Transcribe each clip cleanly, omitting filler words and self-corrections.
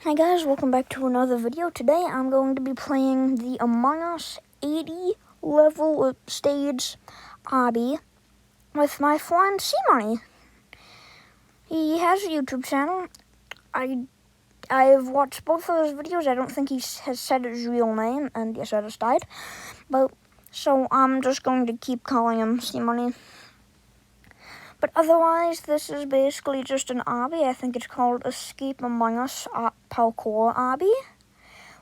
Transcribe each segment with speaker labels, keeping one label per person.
Speaker 1: Hi guys, welcome back to another video. Today I'm going to be playing the Among Us 80 level stage obby with my friend Cmoney. He has a YouTube channel. I've watched both of his videos. I don't think he has said his real name, and yes, I just died. But so I'm just going to keep calling him Cmoney. But otherwise, this is basically just an obby. I think it's called Escape Among Us Parkour Obby.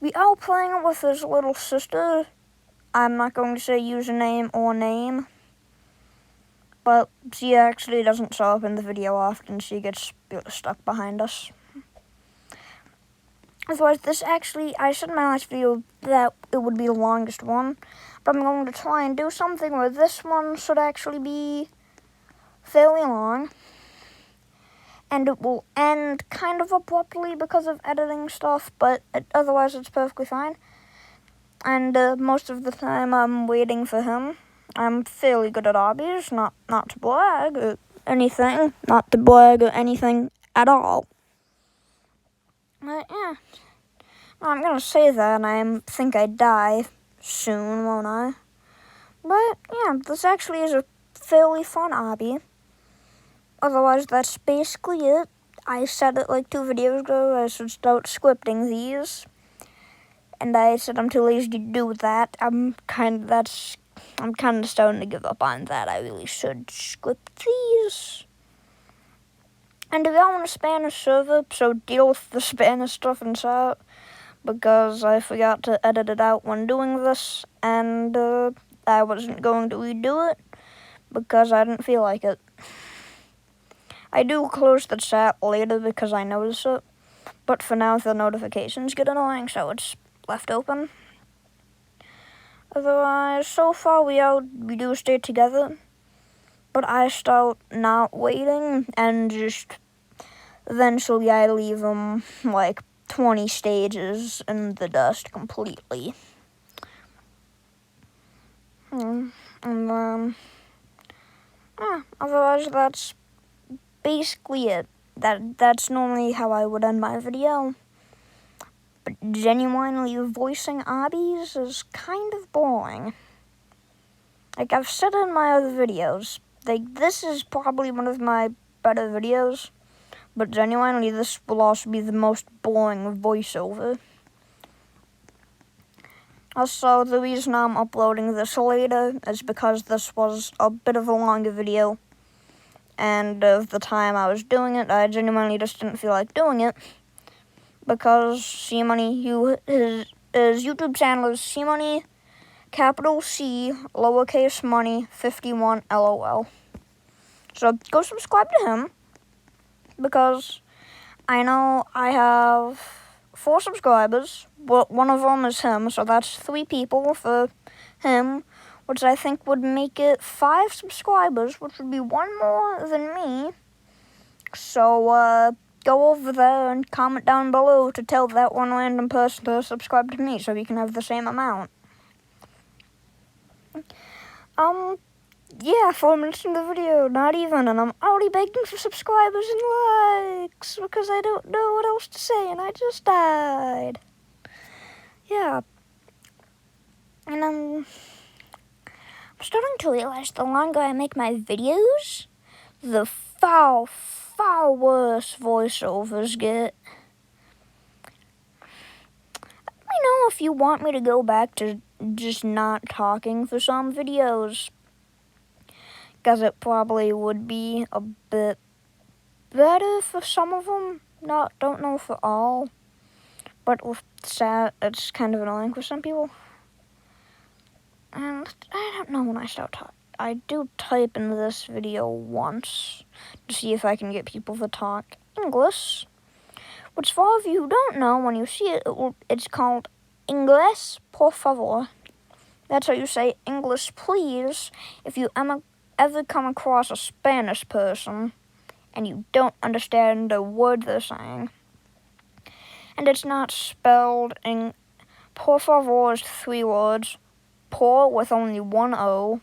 Speaker 1: We are playing it with his little sister. I'm not going to say username or name, but she actually doesn't show up in the video often. She gets stuck behind us. Otherwise, this actually, I said in my last video that it would be the longest one, but I'm going to try and do something where this one should actually be fairly long, and it will end kind of abruptly because of editing stuff, but otherwise it's perfectly fine. And most of the time I'm waiting for him. I'm fairly good at obbies, not to brag or anything, at all. But yeah, I'm gonna say that, and I think I die soon, won't I? But yeah, this actually is a fairly fun obby. Otherwise, that's basically it. I said it like 2 videos ago, I should start scripting these. And I said I'm too lazy to do that. I'm kind of starting to give up on that. I really should script these. And if y'all want a Spanish server, so deal with the Spanish stuff inside, because I forgot to edit it out when doing this, and I wasn't going to redo it because I didn't feel like it. I do close the chat later because I notice it, but for now the notifications get annoying, so it's left open. Otherwise, so far we do stay together, but I start not waiting, and just eventually I leave him like 20 stages in the dust completely. And otherwise that's basically it. That's normally how I would end my video. But genuinely voicing obbies is kind of boring. Like I've said in my other videos, this is probably one of my better videos, but genuinely this will also be the most boring voiceover. Also, the reason I'm uploading this later is because this was a bit of a longer video, and of the time I was doing it, I genuinely just didn't feel like doing it, because Cmoney, his YouTube channel is Cmoney, capital C, lowercase money, 51lol. So go subscribe to him, because I know I have 4 subscribers, but one of them is him, so that's 3 people for him, which I think would make it 5 subscribers, which would be 1 more than me. So go over there and comment down below to tell that one random person to subscribe to me so we can have the same amount. Yeah, 4 minutes in the video, not even, and I'm already begging for subscribers and likes because I don't know what else to say, and I just died. Yeah. And I'm starting to realize the longer I make my videos, the far worse voiceovers get. Let me know if you want me to go back to just not talking for some videos, because it probably would be a bit better for some of them. Don't know for all, but with chat, it's kind of annoying for some people. And I don't know when I start talking. I do type in this video once to see if I can get people to talk English, which for all of you who don't know, when you see it, it's called Inglés, por favor. That's how you say English, please, if you ever come across a Spanish person and you don't understand a word they're saying. And it's not spelled in... Por favor is 3 words. Por with only 1 O.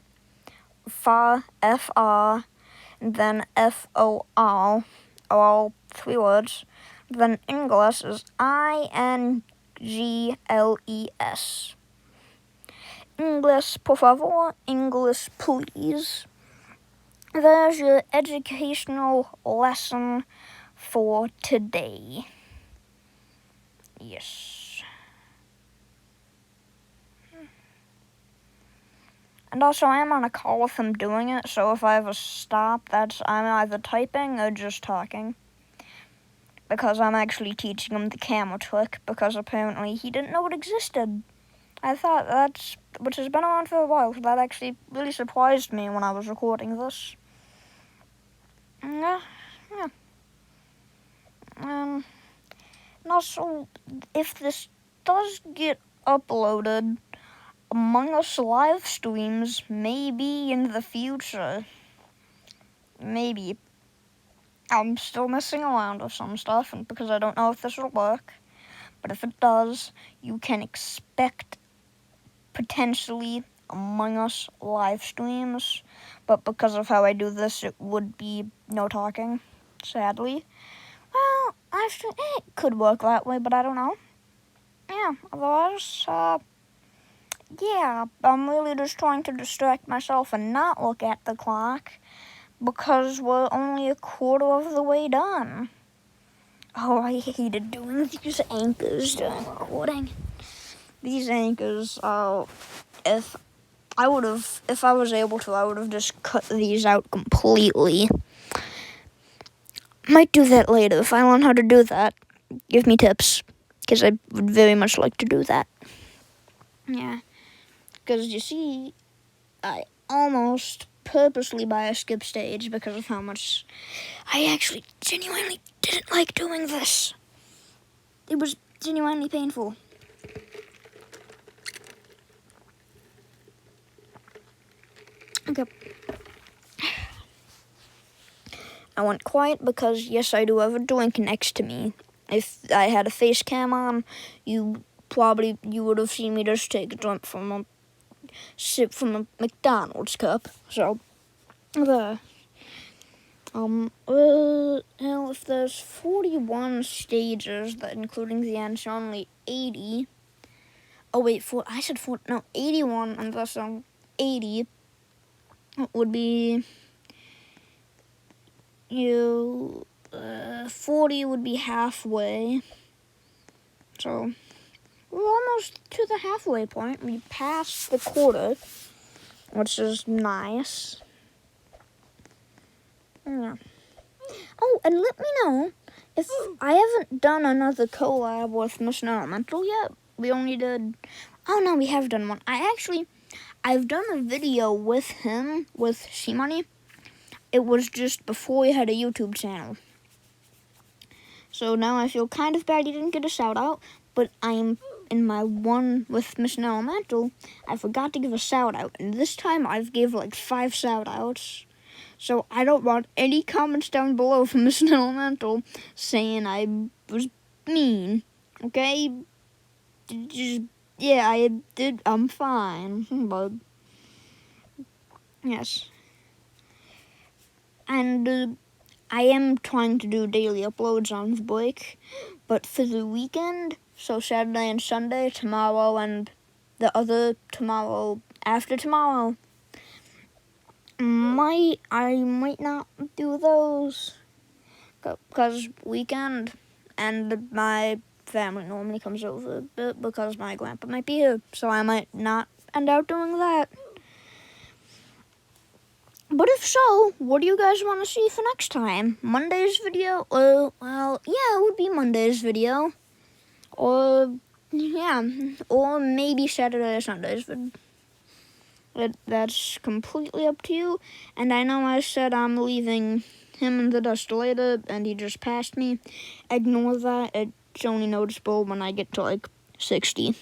Speaker 1: Fa, F-R, and then F-O-R are all 3 words. then Ingles is Ingles. English, por favor, English, please. There's your educational lesson for today. Yes. And also, I am on a call with him doing it, so if I ever stop, I'm either typing or just talking. Because I'm actually teaching him the camera trick, because apparently he didn't know it existed. I thought which has been around for a while, so that actually really surprised me when I was recording this. Yeah. And also, if this does get uploaded, Among Us live streams maybe in the future. Maybe. I'm still messing around with some stuff because I don't know if this will work. But if it does, you can expect potentially Among Us live streams, but because of how I do this, it would be no talking, sadly. Well, actually, it could work that way, but I don't know. Yeah, otherwise, yeah, I'm really just trying to distract myself and not look at the clock, because we're only a quarter of the way done. Oh, I hated doing these anchors during recording. These anchors, if I was able to, I would have just cut these out completely. Might do that later. If I learn how to do that, give me tips, because I would very much like to do that. Yeah, because you see, I almost purposely skip stage because of how much I actually genuinely didn't like doing this. It was genuinely painful. Okay. I went quiet because, yes, I do have a drink next to me. If I had a face cam on, you would have seen me just take a drink from a sip from a McDonald's cup. So, there. Well, if there's 41 stages, that including the end's only 80. Oh wait, I said 81, and that's 80. It would be 40 would be halfway. So we're almost to the halfway point. We passed the quarter, which is nice. Yeah. Oh, and let me know if I haven't done another collab with Mr. Elemental yet. We only did. Oh no, we have done one. I've done a video with him with Cmoney. It was just before he had a YouTube channel. So now I feel kind of bad he didn't get a shout out, but I'm in my one with Mr. Elemental. I forgot to give a shout out, and this time I've gave like 5 shout outs. So I don't want any comments down below from Mr. Elemental saying I was mean. Okay? Yeah, I did. I'm fine, but yes. And I am trying to do daily uploads on the break, but for the weekend, so Saturday and Sunday, tomorrow and the other tomorrow after tomorrow, I might not do those, because weekend and my family normally comes over a bit because my grandpa might be here, so I might not end up doing that. But if so, what do you guys want to see for next time? Monday's video? Well, yeah, it would be Monday's video. Or, yeah, or maybe Saturday or Sunday's video. That's completely up to you. And I know I said I'm leaving him in the dust later, and he just passed me. Ignore that. It's only noticeable when I get to, like, 60.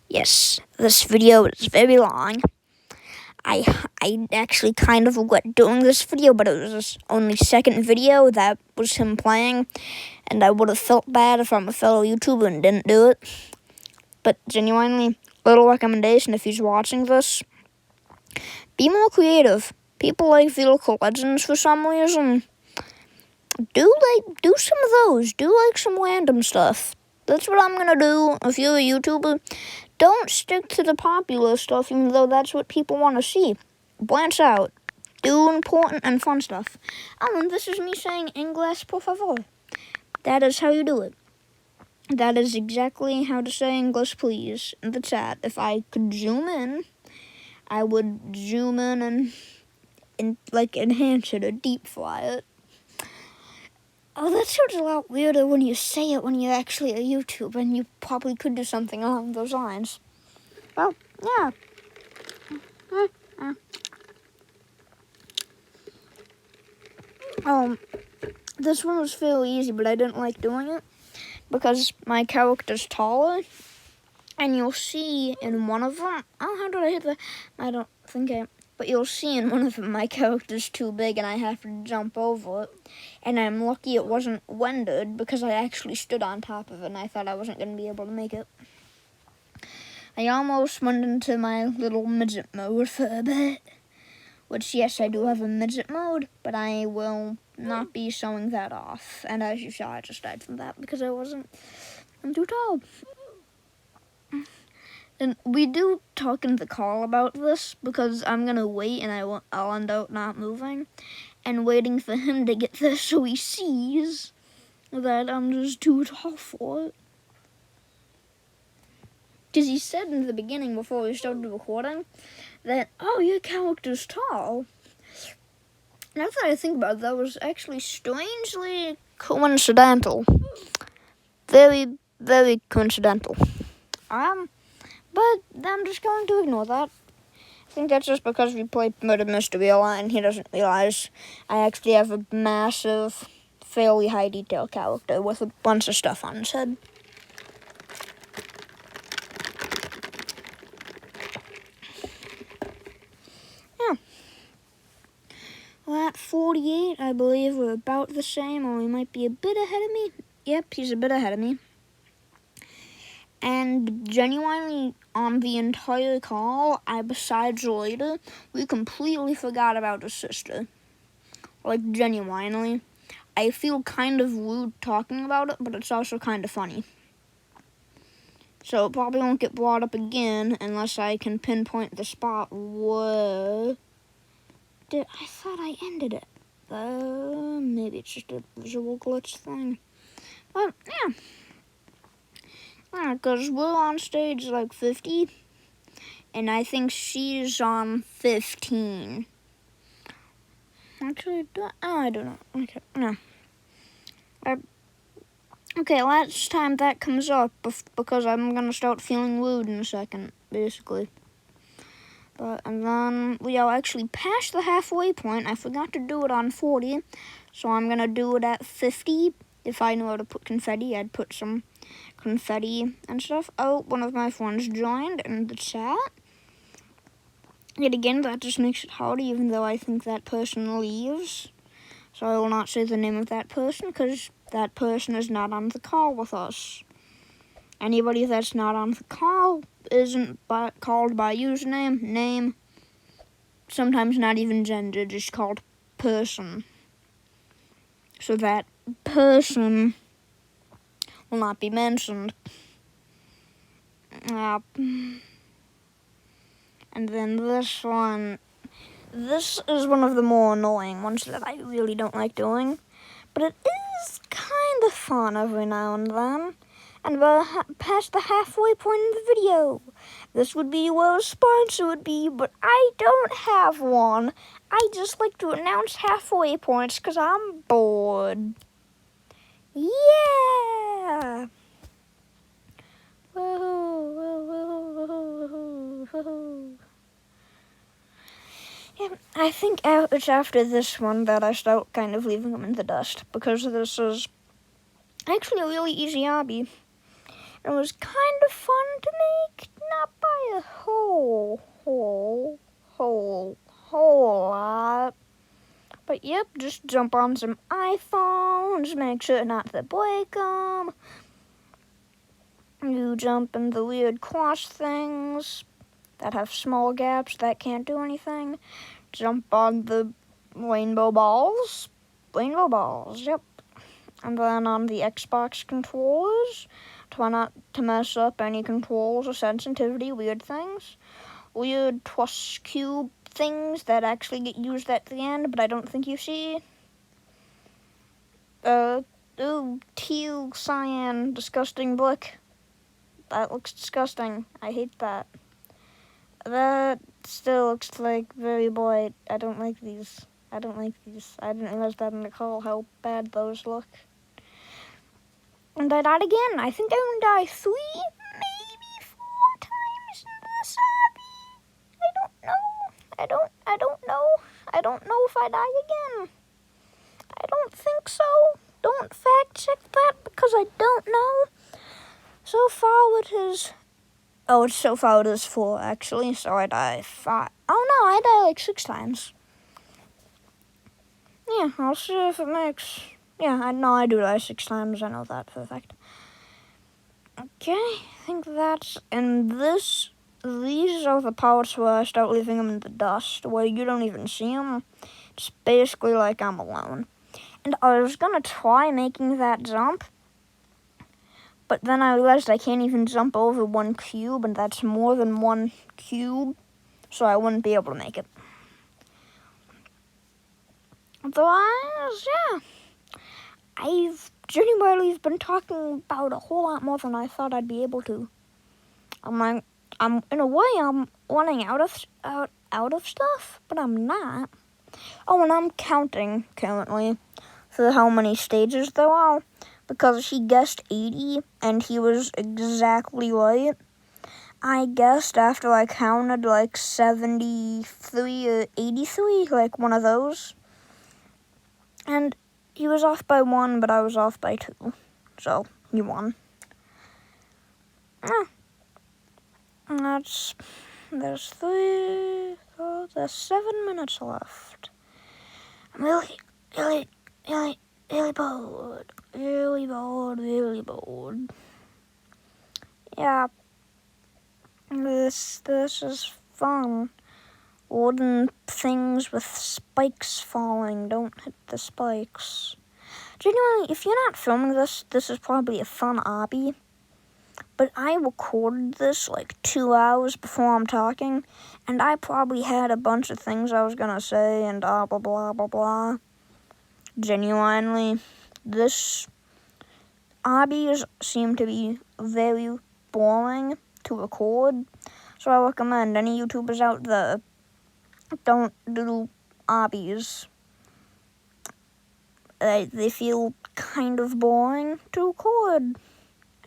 Speaker 1: Yes, this video is very long. I actually kind of regret doing this video, but it was his only second video that was him playing, and I would have felt bad if I'm a fellow YouTuber and didn't do it. But genuinely, little recommendation if he's watching this, be more creative. People like vehicle legends for some reason. do some of those. Do some random stuff. That's what I'm gonna do. If you're a YouTuber, don't stick to the popular stuff, even though that's what people want to see. Branch out. Do important and fun stuff. Oh, and this is me saying Inglés, por favor. That is how you do it. That is exactly how to say English, please, in the chat. If I could zoom in, I would zoom in and enhance it or deep fly it. Oh, that sounds a lot weirder when you say it when you're actually a YouTuber, and you probably could do something along those lines. Well, yeah. This one was fairly easy, but I didn't like doing it because my character's taller, and you'll see in one of them, how did I hit that? I don't think but you'll see in one of them my character's too big and I have to jump over it, and I'm lucky it wasn't rendered because I actually stood on top of it and I thought I wasn't going to be able to make it. I almost went into my little midget mode for a bit, which yes, I do have a midget mode, but I will not be showing that off. And as you saw, I just died from that because I'm too tall. And we do talk in the call about this because I'm going to wait and I'll end up not moving and waiting for him to get there so he sees that I'm just too tall for it. Because he said in the beginning before we started recording that, oh, your character's tall. Now that I think about it, that was actually strangely coincidental. Very, very coincidental. But I'm just going to ignore that. I think that's just because we play Murder Mystery a lot and he doesn't realize I actually have a massive, fairly high detail character with a bunch of stuff on his head. Well, at 48, I believe we're about the same, or he might be a bit ahead of me. Yep, he's a bit ahead of me. And genuinely, on the entire call, besides later, we completely forgot about his sister. Like, genuinely. I feel kind of rude talking about it, but it's also kind of funny. So it probably won't get brought up again unless I can pinpoint the spot where... I thought I ended it. Maybe it's just a visual glitch thing. But, yeah. Because we're on stage like 50, and I think she's on 15. Actually, I don't know. Okay, no. Okay, last time that comes up, because I'm going to start feeling rude in a second, basically. And then we are actually past the halfway point. I forgot to do it on 40, so I'm going to do it at 50. If I knew how to put confetti, I'd put some confetti and stuff. Oh, one of my friends joined in the chat. Yet again, that just makes it harder, even though I think that person leaves. So I will not say the name of that person, because that person is not on the call with us. Anybody that's not on the call isn't called by username, name, sometimes not even gender, just called person. So that person will not be mentioned. And then this one, this is one of the more annoying ones that I really don't like doing, but it is kind of fun every now and then. And we're past the halfway point in the video. This would be where a sponsor would be, but I don't have one. I just like to announce halfway points because I'm bored. Yeah! Yeah, I think it's after this one that I start kind of leaving them in the dust, because this is actually a really easy obby. It was kind of fun to make, not by a whole lot. But yep, just jump on some iPhones, make sure not to break them. You jump in the weird cross things that have small gaps that can't do anything. Jump on the rainbow balls. rainbow balls, yep. And then on the Xbox controllers, try not to mess up any controls or sensitivity, weird things. Weird plus cube things that actually get used at the end, but I don't think you see. Ooh, teal, cyan, disgusting brick. That looks disgusting. I hate that. That still looks like very bright. I don't like these. I didn't realize that in the call how bad those look. And I died again. I think I'm gonna die 3, maybe 4 times in this obby. I don't know. I don't know if I die again. I don't think so. Don't fact check that because I don't know. So far it is... Oh, so far it is 4 actually, so I die 5. Oh no, I die like 6 times. Yeah, I'll see if it makes... Yeah, I do die 6 times, I know that for a fact. Okay, I think that's... And these are the parts where I start leaving them in the dust, where you don't even see them. It's basically like I'm alone. And I was gonna try making that jump, but then I realized I can't even jump over 1 cube, and that's more than 1 cube, so I wouldn't be able to make it. Otherwise, yeah. I've genuinely been talking about a whole lot more than I thought I'd be able to. I'm in a way, I'm running out of stuff, but I'm not. Oh, and I'm counting currently for how many stages there are, because he guessed 80, and he was exactly right. I guessed after I counted like 73 or 83, like one of those. And he was off by 1, but I was off by 2. So, he won. There's 3, 4, there's 7 minutes left. I'm really bored. Really bored. Yeah. This is fun. Wooden things with spikes falling. Don't hit the spikes. Genuinely, if you're not filming this is probably a fun obby. But I recorded this like 2 hours before I'm talking, and I probably had a bunch of things I was gonna say and blah blah blah blah blah. Genuinely, this obbies seem to be very boring to record, so I recommend any YouTubers out there, don't do obbies. They feel kind of boring to record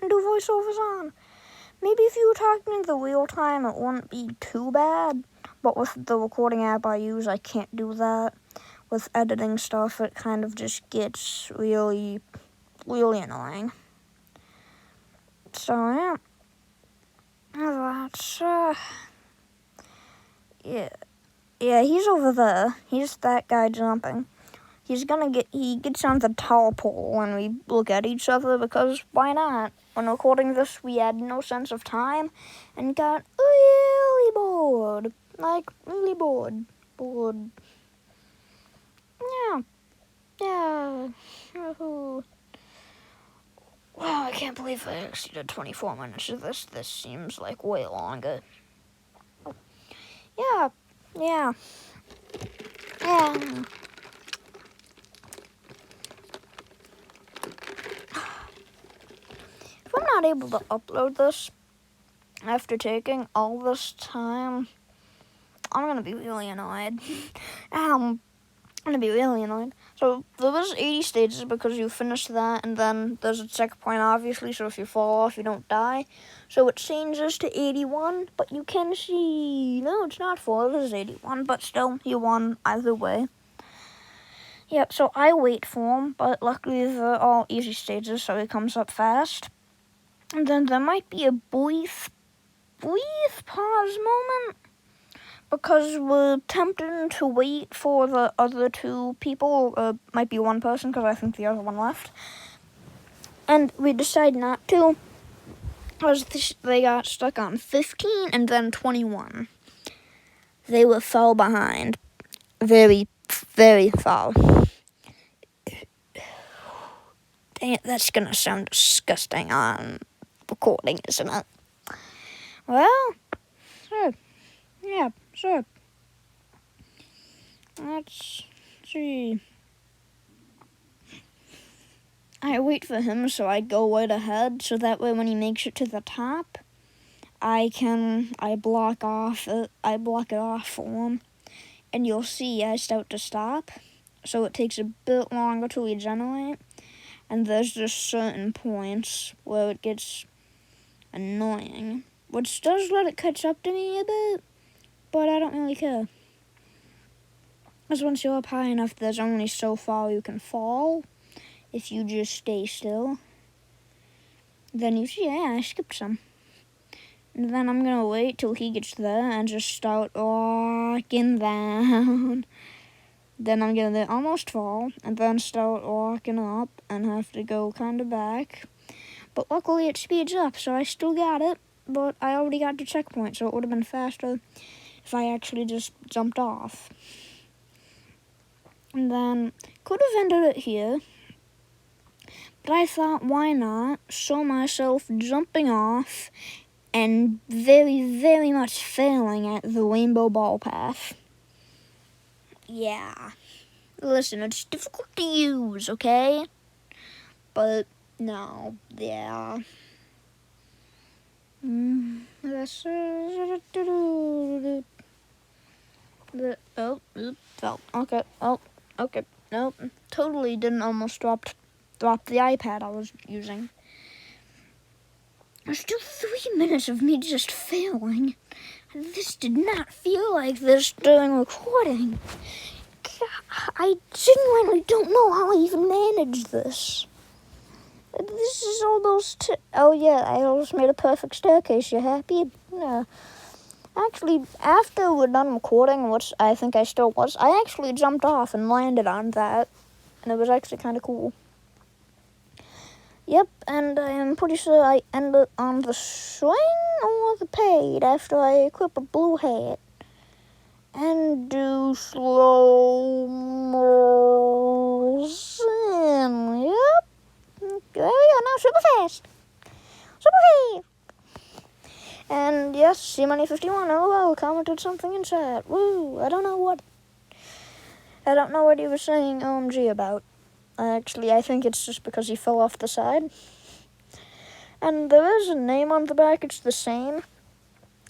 Speaker 1: and do voiceovers on. Maybe if you were talking in the real time, it wouldn't be too bad, but with the recording app I use, I can't do that. With editing stuff, it kind of just gets really, really annoying. So, yeah. That's, yeah, he's over there. He's that guy jumping. He gets on the tall pole when we look at each other, because why not? When recording this, we had no sense of time and got really bored. Like, really bored. Yeah. Wow, I can't believe I exceeded 24 minutes of this. This seems like way longer. Yeah. If I'm not able to upload this after taking all this time, I'm gonna be really annoyed. I'm gonna be really annoyed. So there was 80 stages because you finished that, and then there's a checkpoint, obviously, so if you fall off, you don't die. So it changes to 81, but you can see, no, it's not 4, this is 81, but still, you won either way. Yep, so I wait for him, but luckily they're all easy stages, so he comes up fast. And then there might be a brief pause moment, because we're tempted to wait for the other 2 people. Might be 1 person, because I think the other one left. And we decide not to, because they got stuck on 15 and then 21. They were far behind. Very, very far. Dang it, that's gonna sound disgusting on recording, isn't it? Well, sure. Yeah, sure. Let's see. I wait for him, so I go right ahead, so that way when he makes it to the top, I block it off for him, and you'll see I start to stop, so it takes a bit longer to regenerate, and there's just certain points where it gets annoying, which does let it catch up to me a bit, but I don't really care. Because once you're up high enough, there's only so far you can fall if you just stay still. Then you see, yeah, I skipped some. And then I'm gonna wait till he gets there and just start walking down. Then I'm gonna almost fall and then start walking up and have to go kind of back. But luckily it speeds up, so I still got it. But I already got the checkpoint, so it would have been faster if I actually just jumped off. And then could have ended it here. But I thought, why not show myself jumping off and very, very much failing at the rainbow ball path. Yeah. Listen, it's difficult to use, okay? But, no, yeah. Fell. Okay, okay. Nope, totally didn't almost drop the iPad I was using. There's still 3 minutes of me just failing. This did not feel like this during recording. I genuinely don't know how I even managed this. This is almost... Oh yeah, I almost made a perfect staircase. You happy? No. Actually, after we're done recording, which I think I still was, I actually jumped off and landed on that. And it was actually kind of cool. Yep, and I am pretty sure I ended on the swing or the pad after I equip a blue hat. And do slow motion. Yep. There we go, now super fast. Super fast. And yes, Cmoney51lol commented something in chat. Woo, I don't know what he was saying OMG about. Actually, I think it's just because he fell off the side. And there is a name on the back, it's the same.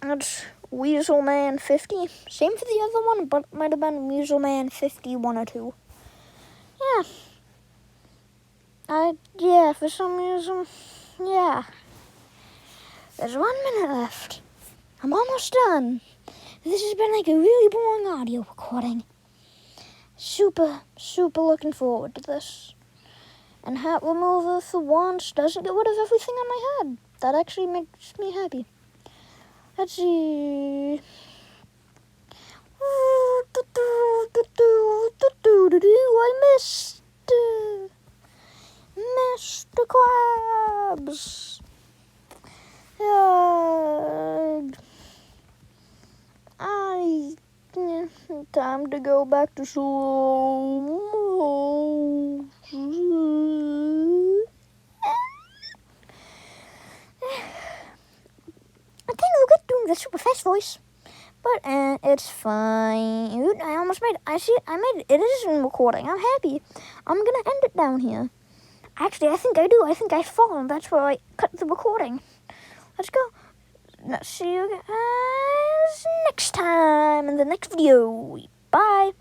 Speaker 1: It's Weaselman50. Same for the other one, but it might have been Weaselman51 or 2. Yeah. For some reason, yeah. There's 1 minute left. I'm almost done. This has been like a really boring audio recording. Super, super looking forward to this. And hat remover for once doesn't get rid of everything on my head. That actually makes me happy. Let's see. I missed Mr. Krabs. Time to go back to slow motion. I kind of regret doing the super fast voice, but it's fine. I almost made it. I made it. It is in recording. I'm happy. I'm gonna end it down here. Actually, I think I do. I think I fall. That's where I cut the recording. Let's go. See you guys next time in the next video. Bye.